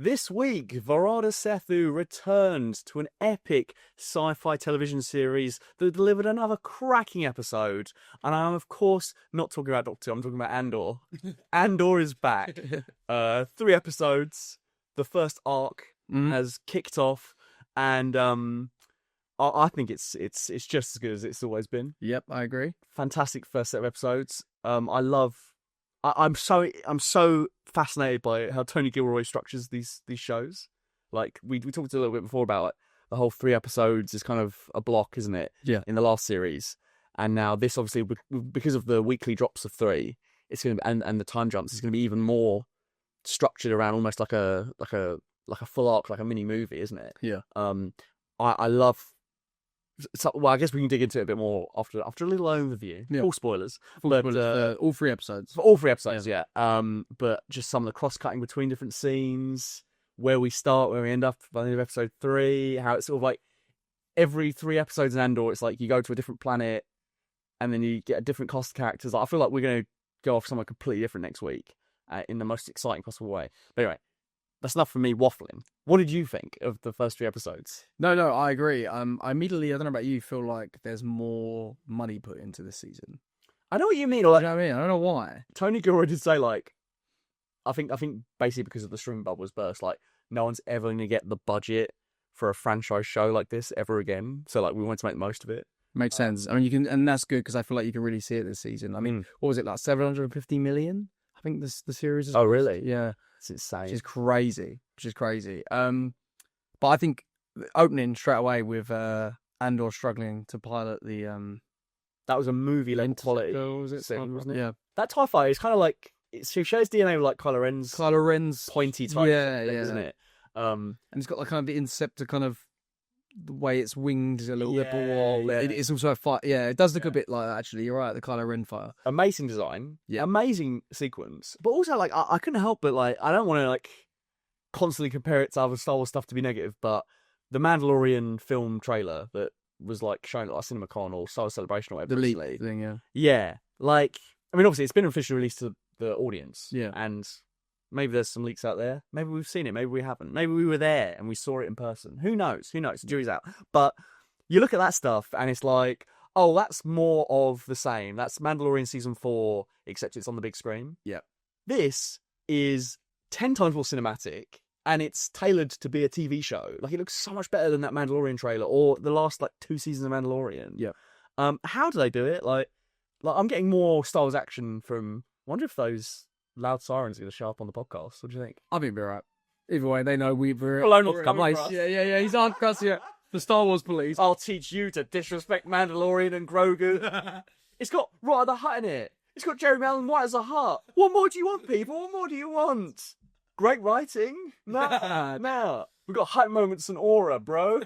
This week, Varada Sethu returned to an epic sci-fi television series that delivered another cracking episode. And I'm, of course, not talking about Doctor Who, I'm talking about Andor. Andor is back. 3 episodes. The first arc has kicked off. And I think it's just as good as it's always been. Yep, I agree. Fantastic first set of episodes. I'm so fascinated by how Tony Gilroy structures these shows. Like we talked a little bit before about the whole 3 episodes is kind of a block, isn't it? Yeah. In the last series, and now this obviously because of the weekly drops of 3, it's going to and the time jumps is going to be even more structured around almost like a full arc, like a mini movie, isn't it? Yeah. I love. So, well, I guess we can dig into it a bit more after a little overview. Yeah. Full spoilers. All 3 episodes. For all 3 episodes, yeah. But just some of the cross-cutting between different scenes, where we start, where we end up by the end of episode 3, how it's sort of like every 3 episodes in Andor, it's like you go to a different planet and then you get a different cast of characters. I feel like we're going to go off somewhere completely different next week in the most exciting possible way. But anyway, that's enough for me waffling. What did you think of the first 3 episodes? No, I agree. I immediately, I don't know about you, feel like there's more money put into this season. I know what you mean. You know what I mean? I don't know why. Tony Gilroy did say, like, I think basically because of the streaming bubbles burst, like, no one's ever going to get the budget for a franchise show like this ever again. So, like, we wanted to make the most of it. Makes sense. I mean, you can, and that's good because I feel like you can really see it this season. I mean, what was it, like 750 million? I think the series is. Oh, really? Yeah. It's insane. Which is crazy. But I think opening straight away with Andor struggling to pilot the that was a movie level quality. Was it? Wasn't it? Yeah. That TIE fighter is kind of like she shares DNA with like Kylo Ren's pointy pointy type, thing, isn't it? And it's got like kind of the Interceptor kind of the way it's winged is a little bit more. Yeah. It's also a fight. Yeah, it does look a bit like that, actually. You're right, the Kylo Ren fighter. Amazing design, amazing sequence, but also like I couldn't help but like I don't want to like constantly compare it to other Star Wars stuff to be negative, but the Mandalorian film trailer that was like shown at like CinemaCon or Star Wars Celebration or whatever, The leak thing, yeah. Like I mean, obviously it's been officially released to the audience, and maybe there's some leaks out there. Maybe we've seen it. Maybe we haven't. Maybe we were there and we saw it in person. Who knows? The jury's out. But you look at that stuff and it's like, oh, that's more of the same. That's Mandalorian season 4, except it's on the big screen. Yeah. This is 10 times more cinematic and it's tailored to be a TV show. Like it looks so much better than that Mandalorian trailer or the last like 2 seasons of Mandalorian. Yeah. How do they do it? Like I'm getting more Star Wars action from. I wonder if those loud sirens are going to show up on the podcast. What do you think? I think we're right. Either way, they know we're Colonial Scum. Yeah. He's on us, yeah. The Star Wars police. I'll teach you to disrespect Mandalorian and Grogu. It's got Rot of the Hutt in it. It's got Jeremy Allen White as a Hutt. What more do you want, people? What more do you want? Great writing. Nah. We've got hype moments and aura, bro.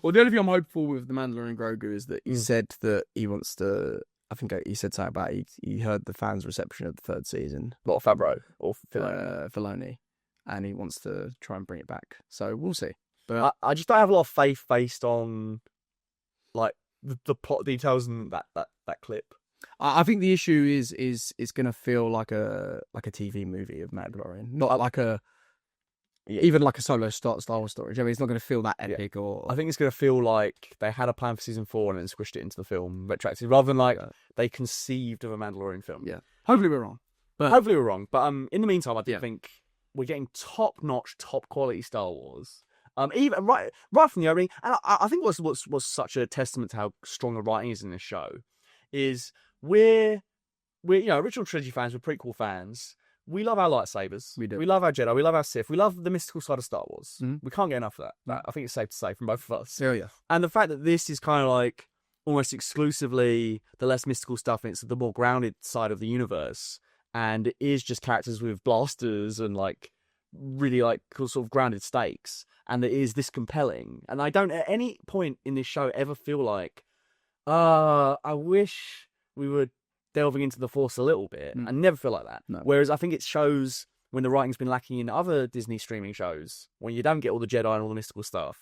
Well, the only thing I'm hopeful with the Mandalorian Grogu is that he said that he wants to. I think he said something about he heard the fans' reception of the 3rd season. What, Favreau or Filoni, and he wants to try and bring it back. So we'll see. But I just don't have a lot of faith based on like the plot details and that clip. I think the issue is it's going to feel like a TV movie of Mandalorian, not like even like a solo Star Wars story. I mean, it's not going to feel that epic. Or I think it's going to feel like they had a plan for season 4 and then squished it into the film retroactively, rather than like they conceived of a Mandalorian film. Yeah, hopefully we're wrong. But In the meantime, I think we're getting top-notch, top-quality Star Wars. Even right from the opening, and I think what's such a testament to how strong the writing is in this show is we're original trilogy fans, we're prequel fans. We love our lightsabers. We do. We love our Jedi. We love our Sith. We love the mystical side of Star Wars. Mm-hmm. We can't get enough of that. I think it's safe to say from both of us. Yeah. And the fact that this is kind of like almost exclusively the less mystical stuff, and it's the more grounded side of the universe, and it is just characters with blasters and like really like sort of grounded stakes, and it is this compelling. And I don't at any point in this show ever feel like, I wish we were delving into the Force a little bit. I never feel like that. No. Whereas I think it shows when the writing's been lacking in other Disney streaming shows, when you don't get all the Jedi and all the mystical stuff.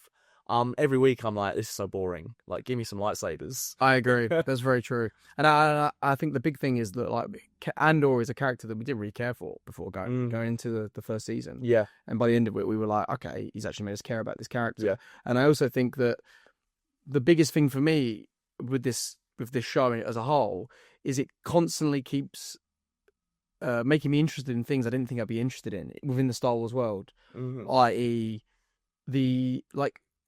every week I'm like, this is so boring. Like, give me some lightsabers. I agree. That's very true. And I think the big thing is that like Andor is a character that we didn't really care for before going into the first season. Yeah. And by the end of it, we were like, okay, he's actually made us care about this character. Yeah. And I also think that the biggest thing for me with this show as a whole is it constantly keeps making me interested in things I didn't think I'd be interested in within the Star Wars world, i.e.,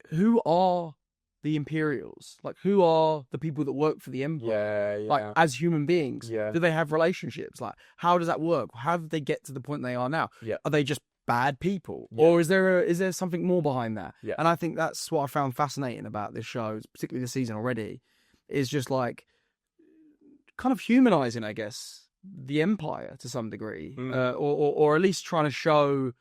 who are the Imperials? Like, who are the people that work for the Empire? Yeah. Like, as human beings, Yeah. do they have relationships? Like, how does that work? How did they get to the point they are now? Yeah. Are they just bad people, Yeah. or is there something more behind that? Yeah. And I think that's what I found fascinating about this show, particularly this season already, is just like kind of humanizing, I guess, the Empire to some degree, or at least trying to show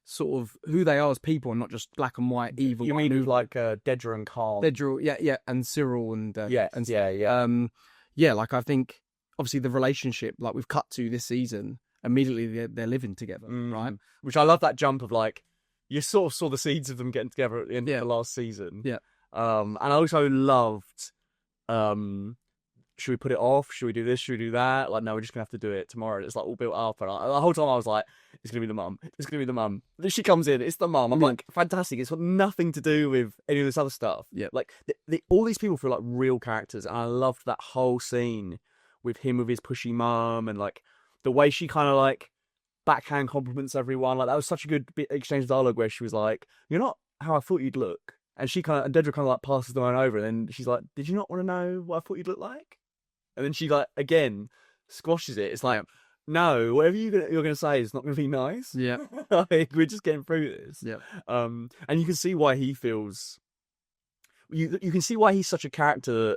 sort of who they are as people and not just black and white evil. You mean like Dedra and Khan? Dedra, yeah, and Cyril and like I think obviously the relationship like we've cut to this season immediately they're living together, right? Which I love that jump of like you sort of saw the seeds of them getting together at the end of the last season. Yeah. And I also loved should we put it off? Should we do this? Should we do that? Like, no, we're just gonna have to do it tomorrow. It's like all built up, and the whole time I was like, "It's gonna be the mum. It's gonna be the mum." Then she comes in, it's the mum. I'm like, fantastic. It's got nothing to do with any of this other stuff. Yeah, like all these people feel like real characters, and I loved that whole scene with him with his pushy mum, and like the way she kind of like backhand compliments everyone. Like that was such a good exchange of dialogue where she was like, "You're not how I thought you'd look," and and Dedra kind of like passes the line over, and then she's like, "Did you not want to know what I thought you'd look like?" And then she like again squashes it. It's like, no, whatever you're gonna say is not gonna be nice. Yeah, like, we're just getting through this. Yeah. And you can see why he feels. You can see why he's such a character that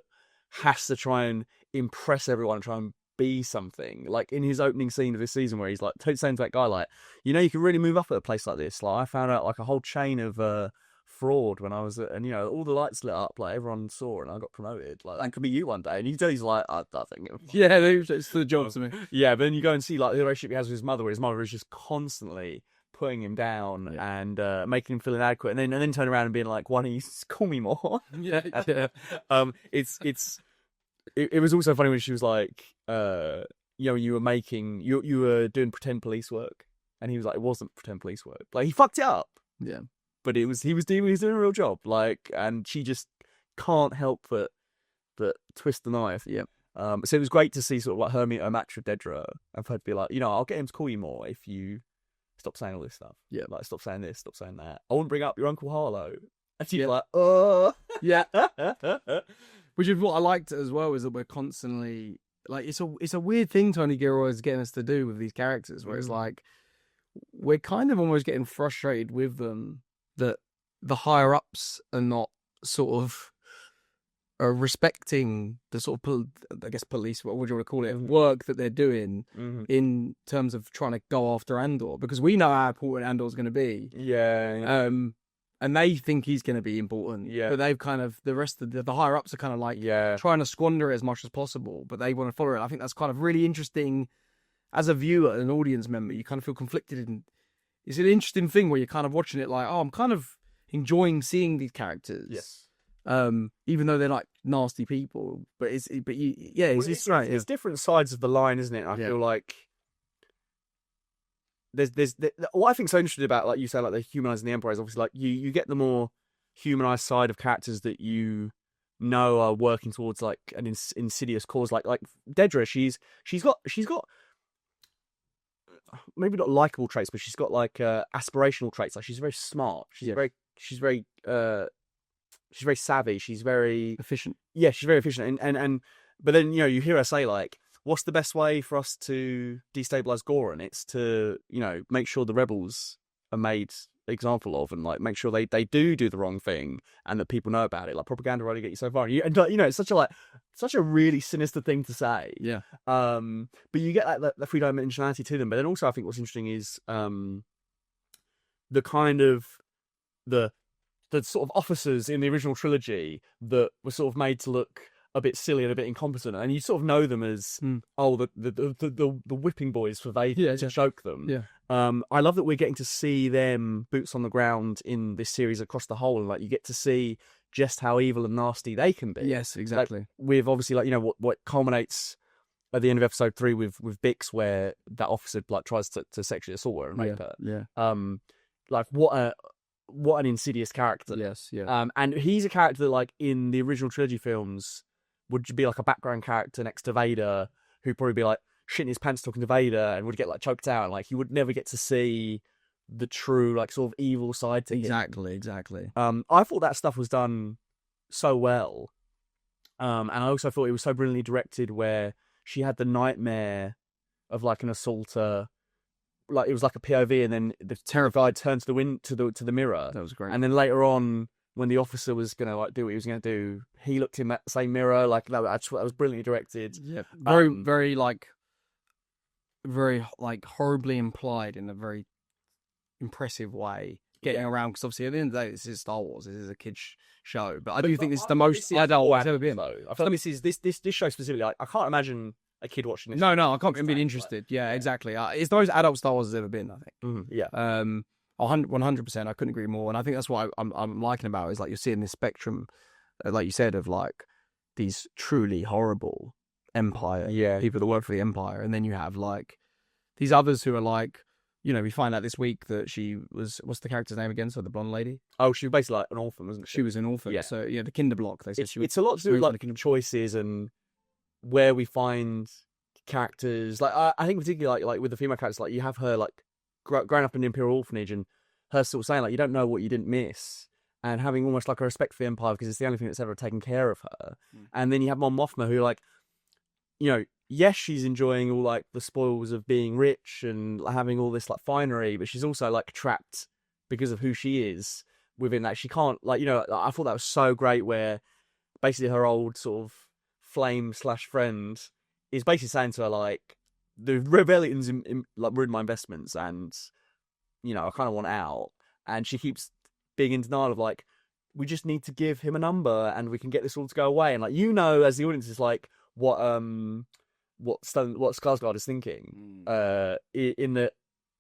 has to try and impress everyone, and try and be something. Like in his opening scene of this season, where he's like saying to that guy, like, you can really move up at a place like this. Like I found out like a whole chain of fraud when I was at, and all the lights lit up, like everyone saw, and I got promoted. Like that could be you one day. And you can tell he's like, I think it's the job to me. Yeah, but then you go and see like the relationship he has with his mother, where his mother is just constantly putting him down and making him feel inadequate, and then turn around and being like, "Why don't you call me more?" Yeah. It was also funny when she was like, you were doing pretend police work, and he was like, it wasn't pretend police work. Like he fucked it up. Yeah. But he was doing a real job, like, and she just can't help but twist the knife. Yeah. So it was great to see sort of like her meet her match with Dedra, and for her to be like, I'll get him to call you more if you stop saying all this stuff. Yeah. Like stop saying this, stop saying that. I won't bring up your Uncle Harlow. And she's like, yeah. Which is what I liked as well, is that we're constantly like it's a weird thing Tony Gilroy is getting us to do with these characters, where it's like we're kind of almost getting frustrated with them that the higher ups are not sort of respecting the sort of I guess police, what would you want to call it, work that they're doing in terms of trying to go after Andor, because we know how important Andor's going to be. Yeah. And they think he's going to be important. Yeah. But they've kind of, the rest of the higher ups are kind of like trying to squander it as much as possible, but they want to follow it. I think that's kind of really interesting as a viewer and an audience member. You kind of feel conflicted, and it's an interesting thing where you're kind of watching it like, oh, I'm kind of enjoying seeing these characters. Yes. Even though they're like nasty people, but it's right. It's different sides of the line, isn't it? I feel like there's what I think so interesting about, like you say, like the humanizing the Empire is obviously like you get the more humanized side of characters that are working towards like an insidious cause, like Dedra. She's got maybe not likable traits, but she's got like aspirational traits. Like she's very smart. She's very savvy. She's very efficient. Yeah, she's very efficient. And but then you hear her say like, what's the best way for us to destabilize Goran? It's to make sure the rebels are made example of, and like make sure they do the wrong thing, and that people know about it. Like propaganda will only get you so far. It's such a really sinister thing to say. Yeah. But you get like the three-dimensionality to them. But then also I think what's interesting is the kind of the sort of officers in the original trilogy that were sort of made to look a bit silly and a bit incompetent, and you sort of know them as the whipping boys for Vader to choke them. Yeah. I love that we're getting to see them boots on the ground in this series across the whole, and like you get to see just how evil and nasty they can be. Yes, exactly. Like, with obviously like what culminates at the end of episode 3 with Bix, where that officer like tries to sexually assault her and rape her. Yeah. Like what an insidious character. Yes. Yeah. And he's a character that, like, in the original trilogy films would be like a background character next to Vader, who'd probably be like shitting his pants talking to Vader and would get like choked out, and like he would never get to see the true like sort of evil side to him. Exactly. I thought that stuff was done so well. And I also thought it was so brilliantly directed, where she had the nightmare of like an assaulter, like it was like a POV, and then the terrified turned to the mirror. That was great. And then later on, when the officer was gonna like do what he was gonna do, he looked in that same mirror. Like that was brilliantly directed. Yeah, very horribly implied in a very impressive way. Getting around, because obviously at the end of the day, this is Star Wars. This is a kids show, but I do think this is the most adult it's ever been. I feel like this show specifically, like, I can't imagine a kid watching this. No, I can't be interested. Yeah, exactly. It's the most adult Star Wars has ever been, I think. Mm-hmm. Yeah. 100%. I couldn't agree more. And I think that's what I'm liking about it, is like you're seeing this spectrum, like you said, of like these truly horrible Empire people that work for the Empire, and then you have like these others who are like, we find out this week that she was, what's the character's name again? So the blonde lady. Oh, she was basically like an orphan, wasn't she? She was an orphan. Yeah. So the Kinderblock. They said it's a lot to do with like the choices and where we find characters. Like I think particularly like with the female characters, like you have her like growing up in the Imperial orphanage, and her sort of saying like you don't know what you didn't miss, and having almost like a respect for the Empire because it's the only thing that's ever taken care of her. And then you have Mon Mothma, who like, yes, she's enjoying all like the spoils of being rich and having all this like finery, but she's also like trapped because of who she is within that. She can't like, I thought that was so great, where basically her old sort of flame/friend is basically saying to her like, the rebellion's like ruined my investments, and I kind of want out. And she keeps being in denial of like, we just need to give him a number and we can get this all to go away. And like, as the audience is like, what Skarsgård is thinking, in that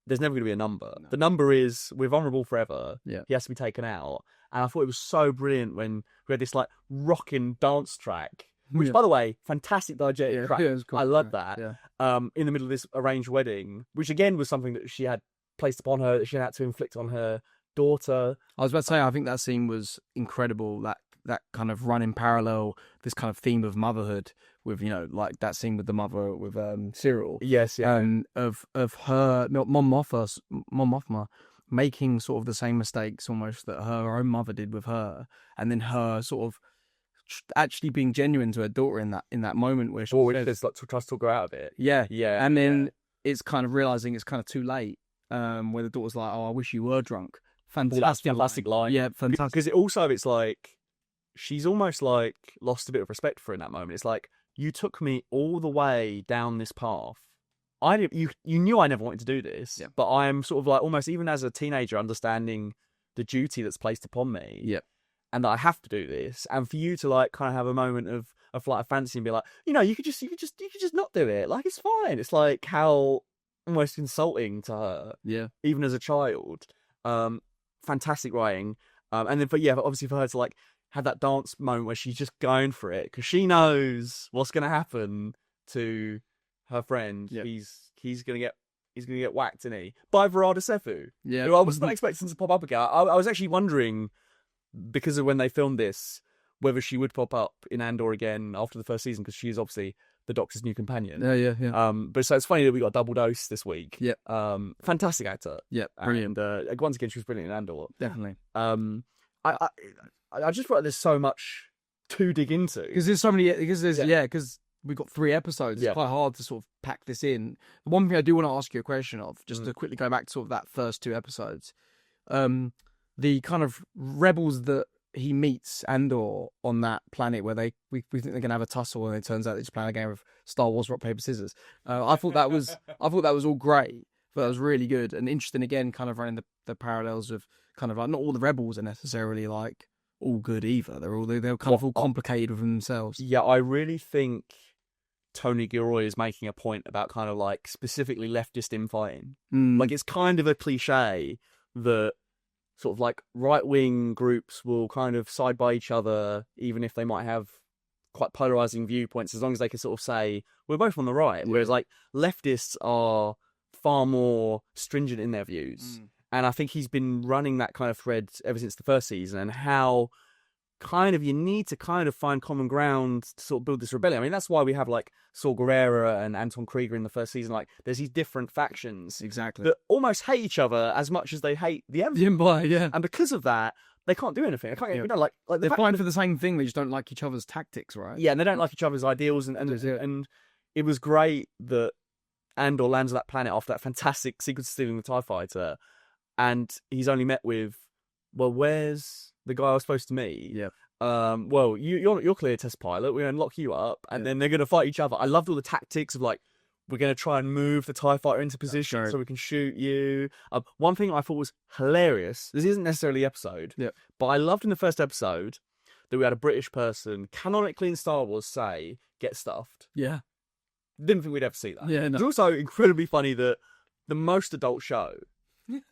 there's never going to be a number. No. The number is, we're vulnerable forever. Yeah. He has to be taken out. And I thought it was so brilliant when we had this like rocking dance track, which by the way, fantastic diegetic track. Yeah, it was cool. I love that. Yeah. In the middle of this arranged wedding, which again was something that she had placed upon her, that she had to inflict on her daughter. I was about to say, I think that scene was incredible. That kind of run in parallel, this kind of theme of motherhood with, like that scene with the mother with Cyril. Yes, yeah. And of her, Mon Mothma making sort of the same mistakes almost that her own mother did with her, and then her sort of actually being genuine to her daughter in that moment where she says, like, tries to talk her out of it. Yeah. And then it's kind of realizing it's kind of too late, where the daughter's like, "Oh, I wish you were drunk." Fantastic line. Yeah, fantastic. Because it's like, she's almost like lost a bit of respect for her in that moment. It's like, you took me all the way down this path. You knew I never wanted to do this, but I'm sort of like almost, even as a teenager, understanding the duty that's placed upon me. Yeah. And that I have to do this. And for you to like kind of have a moment of a flight of fancy and be like, you could just not do it. Like, it's fine. It's like how almost insulting to her. Yeah. Even as a child. Fantastic writing. And then obviously for her to like have that dance moment where she's just going for it because she knows what's going to happen to her friend. Yep. He's gonna get whacked, isn't he? By Verada Sefu. Yeah. Who I was not expecting to pop up again. I was actually wondering, because of when they filmed this, whether she would pop up in Andor again after the first season, because she's obviously the Doctor's new companion. Yeah. But so it's funny that we got a double dose this week. Yep. Fantastic actor. Yep. Brilliant. And once again, she was brilliant in Andor. Definitely. I just feel like there's so much to dig into because there's so many. Because we've got 3 episodes. It's quite hard to sort of pack this in. The one thing I do want to ask you a question of, just to quickly go back to sort of that first 2 episodes, the kind of rebels that he meets Andor on that planet where we think they're gonna have a tussle, and it turns out they're just playing a game of Star Wars rock paper scissors. I thought that was all great. But that was really good and interesting. Again, kind of running the parallels of kind of like, not all the rebels are necessarily like all good either. They're kind of all complicated within themselves. Yeah, I really think Tony Gilroy is making a point about kind of like specifically leftist infighting. Like it's kind of a cliche that sort of like right-wing groups will kind of side by each other, even if they might have quite polarizing viewpoints, as long as they can sort of say, we're both on the right. Whereas like leftists are far more stringent in their views. And I think he's been running that kind of thread ever since the first season, and how kind of you need to kind of find common ground to sort of build this rebellion. I mean, that's why we have like Saul Guerrero and Anton Krieger in the first season. Like, there's these different factions that almost hate each other as much as they hate the Empire. The Empire, yeah. And because of that, they can't do anything. They can't, you know, like they're fighting for the same thing. They just don't like each other's tactics, right? Yeah, and they don't like each other's ideals. And it was great that Andor lands on that planet after that fantastic sequence of stealing the TIE fighter, and he's only met with, well, where's the guy I was supposed to meet? Yeah. Well, you're clear test pilot. We're gonna lock you up, and then they're gonna fight each other. I loved all the tactics of like, we're gonna try and move the TIE fighter into position so we can shoot you. One thing I thought was hilarious. This isn't necessarily the episode, but I loved in the first episode that we had a British person canonically in Star Wars say, "Get stuffed." Yeah. Didn't think we'd ever see that. Yeah. No. It's also incredibly funny that the most adult show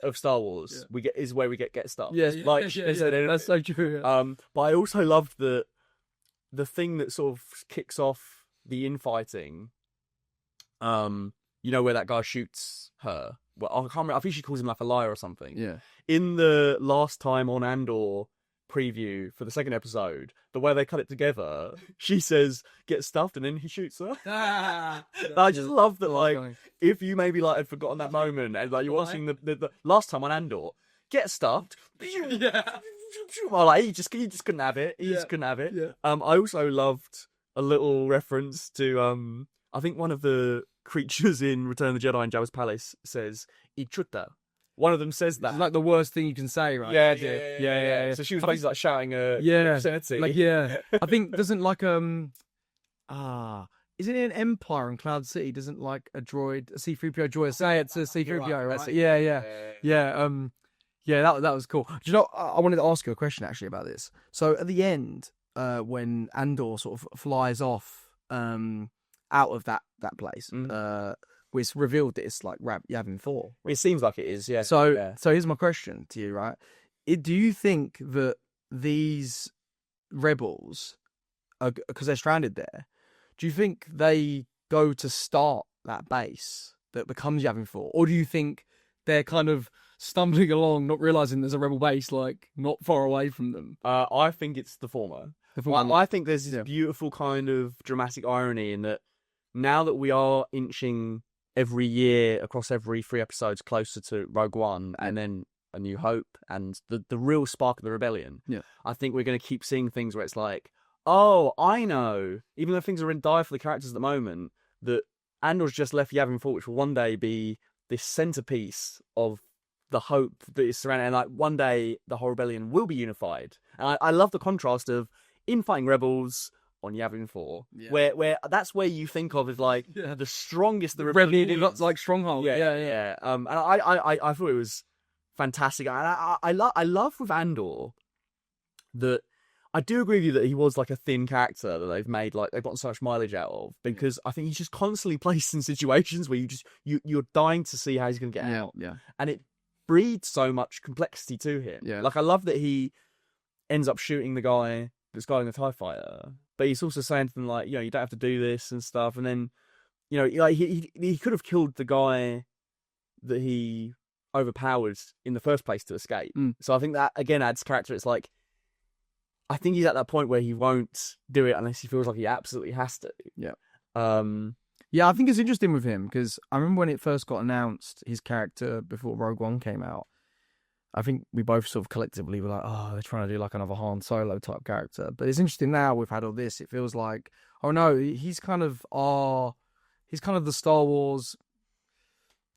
of Star Wars is where we get stuff. That's so true. But I also loved the thing that sort of kicks off the infighting. You know, where that guy shoots her. Well, I can't remember. I think she calls him like a liar or something. Yeah. In the last time on Andor preview for the second episode, the way they cut it together, she says, "Get stuffed," and then he shoots her. I just love that, like, if you maybe like had forgotten that moment and like you're watching the last time on Andor, get stuffed. Well, like he just couldn't have it. He just couldn't have it. Yeah. I also loved a little reference to I think one of the creatures in Return of the Jedi in Jabba's palace says "Ichuta." One of them says that. It's like the worst thing you can say, right? Yeah. So she was basically like shouting obscenity. Like, I think doesn't like isn't it in Empire in Cloud City? Doesn't like a C-3PO droid say it to C-3PO? Right? That was cool. Do you know? I wanted to ask you a question actually about this. So at the end, when Andor sort of flies off, out of that place, it's revealed that it's like Yavin 4. Well, it seems like it is, yeah. So here's my question to you, right? Do you think that these rebels, because they're stranded there, do you think they go to start that base that becomes Yavin 4? Or do you think they're kind of stumbling along, not realizing there's a rebel base like not far away from them? I think it's the former. I think there's this beautiful kind of dramatic irony in that now that we are inching every year across every 3 episodes closer to Rogue One and then A New Hope and the real spark of the rebellion, I think we're going to keep seeing things where it's like, oh, I know, even though things are in dire for the characters at the moment, that Andor's just left Yavin 4, which will one day be this centerpiece of the hope that is surrounding, and like one day the whole rebellion will be unified. And I love the contrast of infighting rebels on Yavin 4, where that's where you think of as like the strongest the rebellion is. Like stronghold. And I thought it was fantastic. And I love with Andor that I do agree with you that he was like a thin character that they've gotten so much mileage out of, because I think he's just constantly placed in situations where you're dying to see how he's going to get out. Yeah. And it breeds so much complexity to him. Yeah. Like I love that he ends up shooting the guy that's guiding the TIE fighter, but he's also saying to them like, you know, you don't have to do this and stuff. And then, you know, like he could have killed the guy that he overpowered in the first place to escape. So I think that again adds character. It's like, I think he's at that point where he won't do it unless he feels like he absolutely has to. Yeah. I think it's interesting with him because I remember when it first got announced, his character before Rogue One came out, I think we both sort of collectively were like, oh, they're trying to do like another Han Solo type character. But it's interesting now we've had all this. It feels like, oh no, he's kind of the Star Wars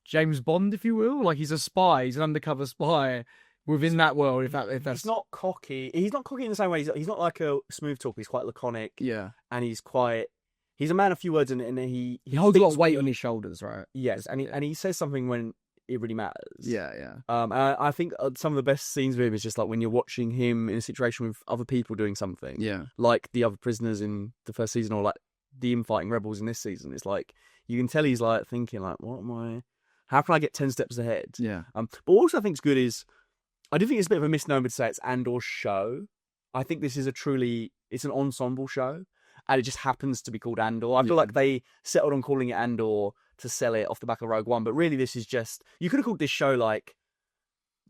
James Bond, if you will. Like he's a spy. He's an undercover spy within that world. If that's he's not cocky. He's not cocky in the same way. He's not like a smooth talker. He's quite laconic. Yeah, and he's a man of few words, and he holds a lot of weight on his shoulders, right? Yes, and he says something when it really matters. Yeah, yeah. And I think some of the best scenes with him is just like when you're watching him in a situation with other people doing something. Yeah. Like the other prisoners in the first season, or like the infighting rebels in this season. It's like you can tell he's like thinking like, how can I get 10 steps ahead? Yeah. But also I think it's good is, I do think it's a bit of a misnomer to say it's Andor's show. I think this is it's an ensemble show, and it just happens to be called Andor. I feel like they settled on calling it Andor to sell it off the back of Rogue One, but really this is just, you could have called this show like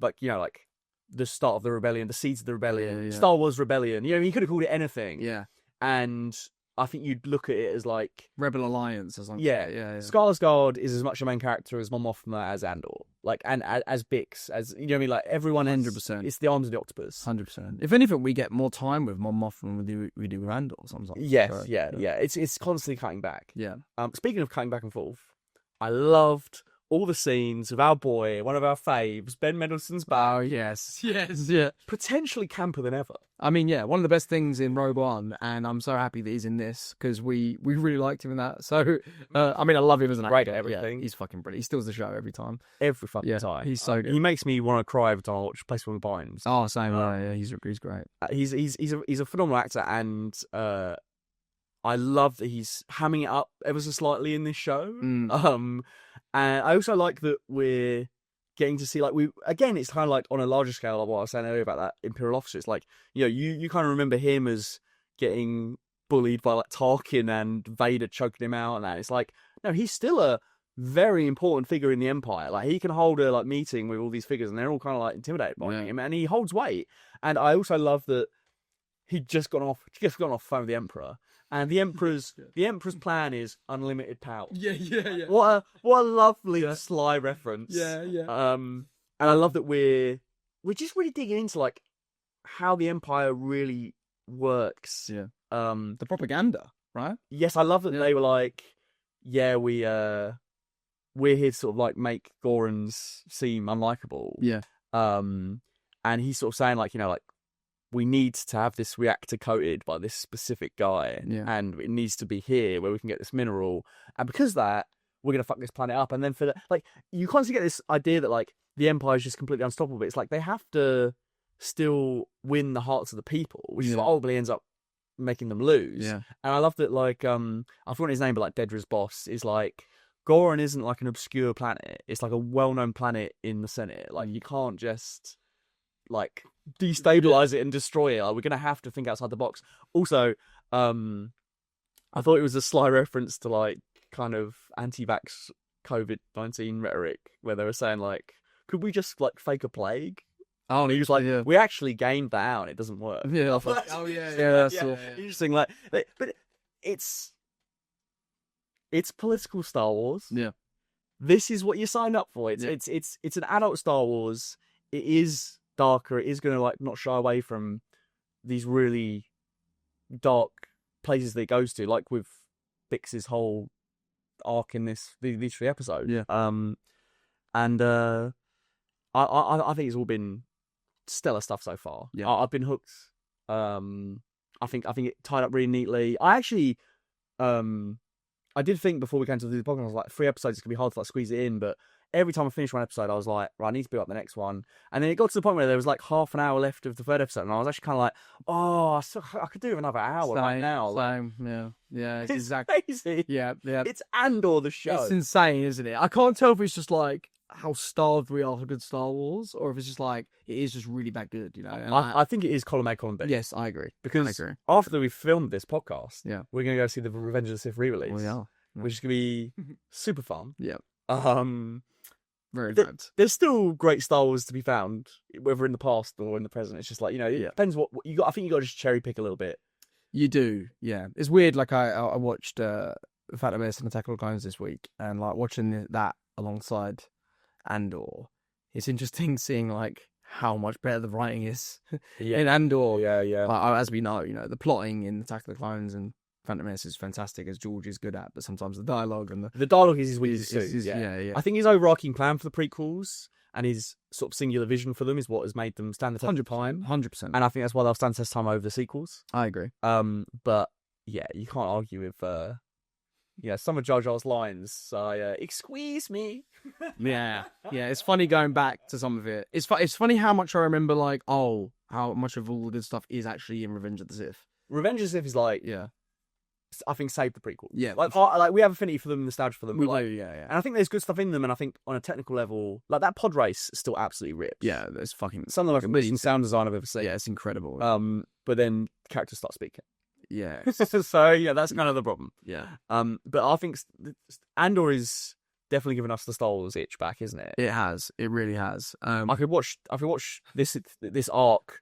the start of the rebellion, the seeds of the rebellion, Star Wars Rebellion. You could have called it anything. Yeah. And I think you'd look at it as like Rebel Alliance or something. Yeah. Skarsgård is as much a main character as Mon Mothma as Andor, like, and as Bix, as you know what I mean, like everyone. 100%. It's the arms of the octopus. 100%. If anything, we get more time with Mon Mothma than we do with Andor sometimes. Yes, so, yeah. It's constantly cutting back. Yeah. Speaking of cutting back and forth, I loved all the scenes of our boy, one of our faves, Ben Mendelsohn's back. Oh yes, yeah. Potentially camper than ever. I mean, yeah, one of the best things in Rogue One, and I'm so happy that he's in this because we really liked him in that. So, I mean, I love him as an actor. Great at everything. Yeah, he's fucking brilliant. He steals the show every time. Every fucking time. He's so good. He makes me want to cry every time I watch Place Beyond the Pines. Oh, same. Yeah, he's great. He's a phenomenal actor, and I love that he's hamming it up ever so slightly in this show. And I also like that we're getting to see, like, it's kind of like on a larger scale of what I was saying earlier about that Imperial officer. It's like, you kind of remember him as getting bullied by like Tarkin and Vader choking him out and that. It's like, no, he's still a very important figure in the Empire. Like, he can hold a like meeting with all these figures and they're all kind of like intimidated by him, and he holds weight. And I also love that he'd just gone off the phone with the Emperor. And the Emperor's plan is unlimited power. Yeah. What a lovely sly reference. Yeah. And I love that we're just really digging into like how the Empire really works. Yeah. The propaganda, right? Yes, I love that they were like, we're here to sort of like make Gorans seem unlikable. Yeah. And he's sort of saying like, like, we need to have this reactor coated by this specific guy, and it needs to be here where we can get this mineral. And because of that, we're going to fuck this planet up. And then for that, like, you constantly get this idea that, like, the Empire is just completely unstoppable. But it's like they have to still win the hearts of the people, which is what ultimately ends up making them lose. Yeah. And I love that, like, I forgot his name, but, like, Dedra's boss is like, Goran isn't, like, an obscure planet. It's, like, a well-known planet in the Senate. Like, you can't just, like, destabilize it and destroy it. Like, we're gonna have to think outside the box. Also, I thought it was a sly reference to like kind of anti-vax COVID-19 rhetoric where they were saying like, could we just like fake a plague? Oh, and he was like, we actually gained that out and it doesn't work. Yeah. Like, That's interesting. Like, but it's political Star Wars. Yeah. This is what you signed up for. It's an adult Star Wars. It is darker. It is going to like not shy away from these really dark places that it goes to, like with Bix's whole arc in these 3 episodes. Yeah. And I think it's all been stellar stuff so far. Yeah. I've been hooked. I think it tied up really neatly. I actually I did think before we came to do the podcast, I was like, 3 episodes, it could be hard to like squeeze it in, but every time I finished one episode, I was like, right, I need to build up the next one. And then it got to the point where there was like half an hour left of the 3rd episode, and I was actually kind of like, I could do another hour right now. Same, yeah. It's exactly crazy. Yeah. It's Andor the show. It's insane, isn't it? I can't tell if it's just like how starved we are for good Star Wars, or if it's just like it is just really that good, you know. And I think it is column A, column B. Yes, I agree. Because after we've filmed this podcast, we're going to go see the Revenge of the Sith re-release. We are. Which is going to be super fun. Yeah. Very good. There's still great Star Wars to be found, whether in the past or in the present. It's just like, it depends what you got. I think you got to just cherry pick a little bit. You do, yeah. It's weird. Like I watched Phantom Menace and Attack of the Clones this week, and like watching that alongside Andor, it's interesting seeing like how much better the writing is in Andor. Yeah. Like, as we know, the plotting in Attack of the Clones and Phantom Menace is fantastic, as George is good at, but sometimes the dialogue and the dialogue is his weakest suit. Yeah. I think his overarching plan for the prequels and his sort of singular vision for them is what has made them stand the test of time. 100%. And I think that's why they'll stand the test of time over the sequels. I agree. But yeah, you can't argue with Yeah, some of Jar Jar's lines. Excuse me. Yeah, it's funny going back to some of it. It's funny how much I remember, like, how much of all the good stuff is actually in Revenge of the Sith. Revenge of the Sith is like, Yeah, I think, saved the prequel. Yeah. Like we have affinity for them, nostalgia for them. we but, like, do. Yeah. and I think there's good stuff in them. And I think on a technical level, like that pod race is still absolutely ripped. Yeah, it's fucking. Some of the most amazing sound design I've ever seen. Yeah, it's incredible. But then characters start speaking. Yeah. So yeah, that's kind of the problem. Yeah. But I think Andor is definitely giving us the Star Wars itch back, isn't it? It has. It really has. I could watch this arc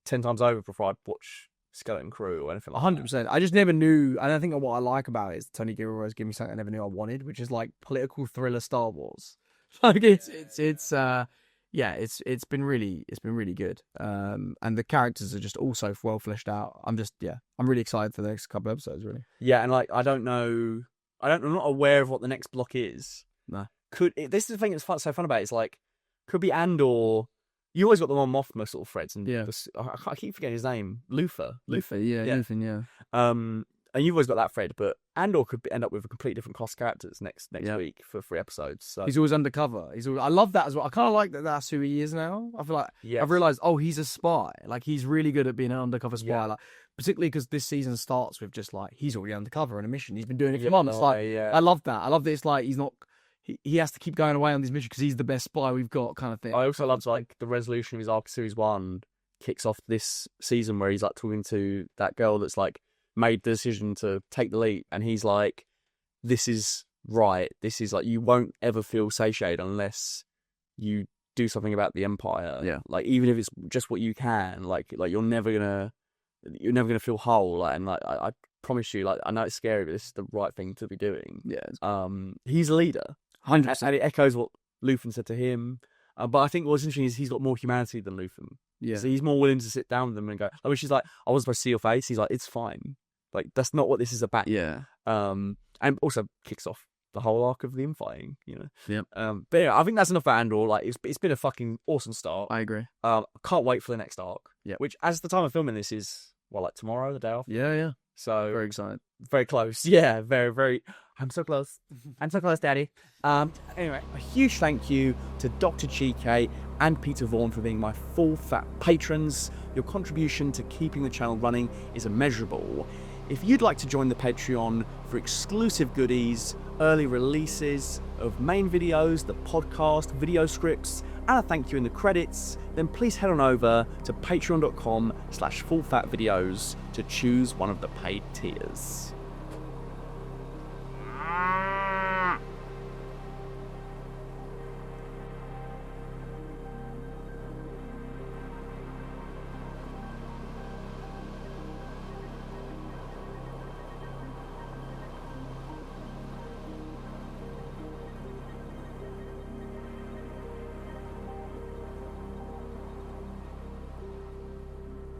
10 times over before I'd watch Skeleton Crew or anything like 100%. I just never knew, and I think what I like about it is Tony Gilroy has given me something I never knew I wanted, which is like political thriller Star Wars. Like it's been really good. And the characters are just also well fleshed out. I'm really excited for the next couple of episodes, really. Yeah, and like I'm not aware of what the next block is. No. This is the thing that's so fun about it, is like could be Andor. You always got the one Mothma sort of threads, and Yeah. I keep forgetting his name, Luther. Yeah. Luthen, yeah. And you've always got that thread, but Andor could end up with a completely different cast of characters next week for 3 episodes. So He's always undercover. I love that as well. I kind of like that that's who he is now. I feel like I've realised, he's a spy. Like, he's really good at being an undercover spy. Yeah. Like, particularly because this season starts with just like, he's already undercover on a mission. He's been doing it for months. I love that. I love that it's like, he's not... He has to keep going away on these missions because he's the best spy we've got, kind of thing. I also love like the resolution of his arc. Series 1 kicks off this season where he's like talking to that girl that's like made the decision to take the leap, and he's like, "This is right. This is like you won't ever feel satiated unless you do something about the Empire. Yeah. Like even if it's just what you can. Like you're never gonna feel whole. Like, and like I promise you, like I know it's scary, but this is the right thing to be doing. Yeah. He's a leader." 100%. And it echoes what Luthen said to him. But I think what's interesting is he's got more humanity than Luthen. Yeah. So he's more willing to sit down with them and go, like when she's like, I wasn't supposed to see your face. He's like, it's fine. Like, that's not what this is about. Yeah. And also kicks off the whole arc of the infighting, you know? Yep. But yeah, I think that's enough for Andor. Like, it's been a fucking awesome start. I agree. I can't wait for the next arc. Yeah. Which, as the time of filming this, is, like tomorrow, the day after? Yeah. So Very excited. very close. Yeah, very, very. I'm so close. I'm so close, Daddy. Anyway, a huge thank you to Dr. Chike and Peter Vaughan for being my full fat patrons. Your contribution to keeping the channel running is immeasurable. If you'd like to join the Patreon for exclusive goodies, early releases of main videos, the podcast, video scripts, and a thank you in the credits, then please head on over to patreon.com/fullfatvideos to choose one of the paid tiers.